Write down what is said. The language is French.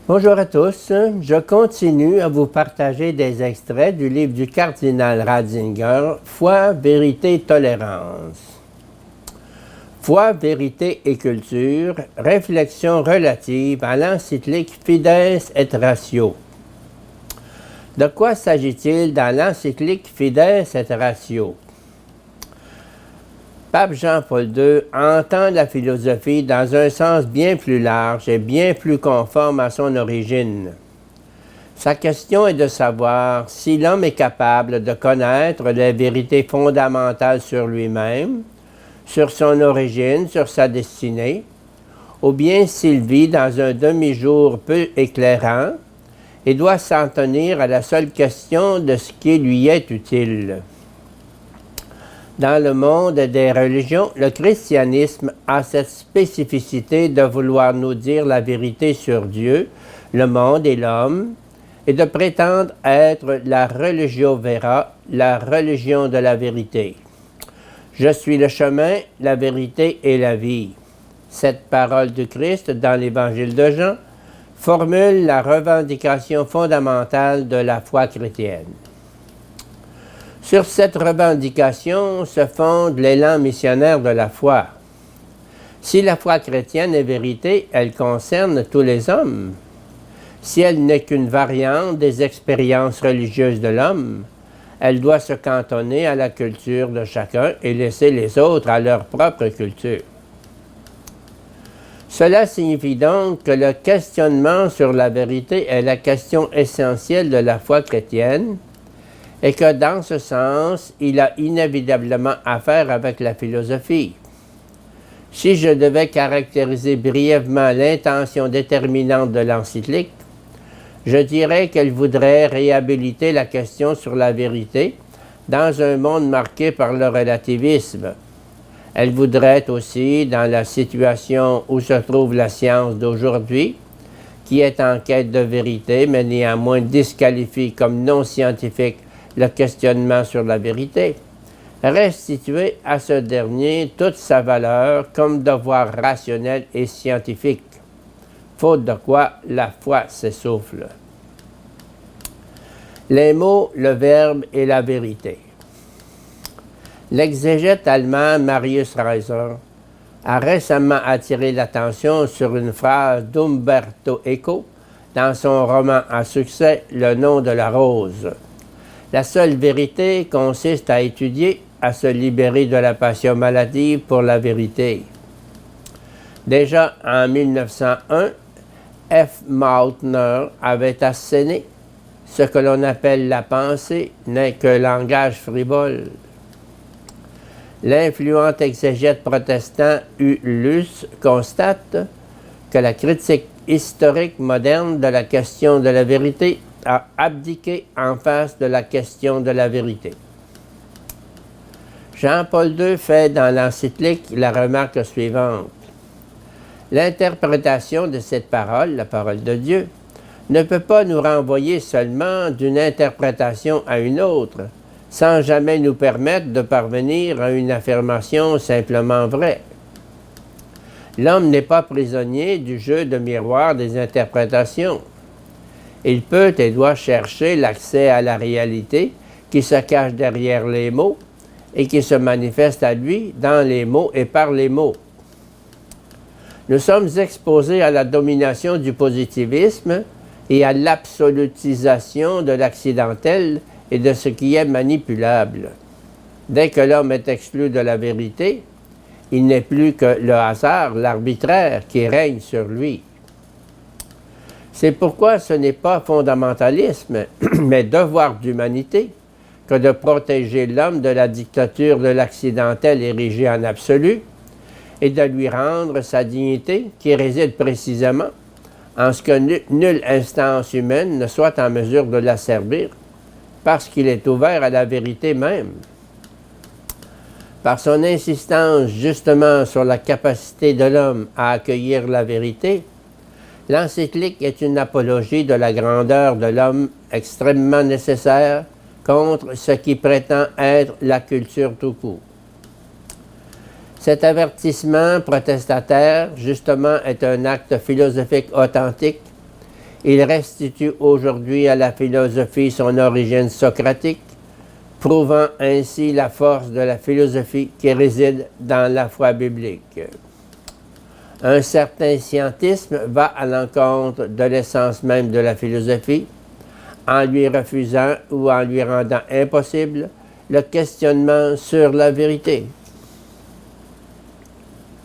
Bonjour à tous, je continue à vous partager des extraits du livre du cardinal Ratzinger, Foi, vérité, tolérance. Foi, vérité et culture, réflexion relative à l'encyclique Fides et Ratio. De quoi s'agit-il dans l'encyclique Fides et Ratio? Pape Jean-Paul II entend la philosophie dans un sens bien plus large et bien plus conforme à son origine. Sa question est de savoir si l'homme est capable de connaître les vérités fondamentales sur lui-même, sur son origine, sur sa destinée, ou bien s'il vit dans un demi-jour peu éclairant et doit s'en tenir à la seule question de ce qui lui est utile. Dans le monde des religions, le christianisme a cette spécificité de vouloir nous dire la vérité sur Dieu, le monde et l'homme, et de prétendre être la religio vera, la religion de la vérité. Je suis le chemin, la vérité et la vie. Cette parole du Christ dans l'Évangile de Jean formule la revendication fondamentale de la foi chrétienne. Sur cette revendication se fonde l'élan missionnaire de la foi. Si la foi chrétienne est vérité, elle concerne tous les hommes. Si elle n'est qu'une variante des expériences religieuses de l'homme, elle doit se cantonner à la culture de chacun et laisser les autres à leur propre culture. Cela signifie donc que le questionnement sur la vérité est la question essentielle de la foi chrétienne, et que dans ce sens, il a inévitablement affaire avec la philosophie. Si je devais caractériser brièvement l'intention déterminante de l'encyclique, je dirais qu'elle voudrait réhabiliter la question sur la vérité dans un monde marqué par le relativisme. Elle voudrait aussi, dans la situation où se trouve la science d'aujourd'hui, qui est en quête de vérité, mais néanmoins disqualifie comme non scientifique le questionnement sur la vérité, restituer à ce dernier toute sa valeur comme devoir rationnel et scientifique, faute de quoi la foi s'essouffle. Les mots, le verbe et la vérité. L'exégète allemand Marius Reiser a récemment attiré l'attention sur une phrase d'Umberto Eco dans son roman à succès Le nom de la rose. La seule vérité consiste à étudier, à se libérer de la passion maladive pour la vérité. Déjà en 1901, F. Mautner avait asséné « Ce que l'on appelle la pensée n'est que langage frivole ». L'influent exégète protestant U. Luce constate que la critique historique moderne de la question de la vérité a abdiqué en face de la question de la vérité. Jean-Paul II fait dans l'encyclique la remarque suivante. L'interprétation de cette parole, la parole de Dieu, ne peut pas nous renvoyer seulement d'une interprétation à une autre, sans jamais nous permettre de parvenir à une affirmation simplement vraie. L'homme n'est pas prisonnier du jeu de miroir des interprétations. Il peut et doit chercher l'accès à la réalité qui se cache derrière les mots et qui se manifeste à lui dans les mots et par les mots. Nous sommes exposés à la domination du positivisme et à l'absolutisation de l'accidentel et de ce qui est manipulable. Dès que l'homme est exclu de la vérité, il n'est plus que le hasard, l'arbitraire qui règne sur lui. C'est pourquoi ce n'est pas fondamentalisme, mais devoir d'humanité que de protéger l'homme de la dictature de l'accidentel érigé en absolu et de lui rendre sa dignité qui réside précisément en ce que nulle instance humaine ne soit en mesure de la servir parce qu'il est ouvert à la vérité même. Par son insistance justement sur la capacité de l'homme à accueillir la vérité, l'encyclique est une apologie de la grandeur de l'homme extrêmement nécessaire contre ce qui prétend être la culture tout court. Cet avertissement protestataire, justement, est un acte philosophique authentique Il restitue aujourd'hui à la philosophie son origine socratique, prouvant ainsi la force de la philosophie qui réside dans la foi biblique. Un certain scientisme va à l'encontre de l'essence même de la philosophie, en lui refusant ou en lui rendant impossible le questionnement sur la vérité.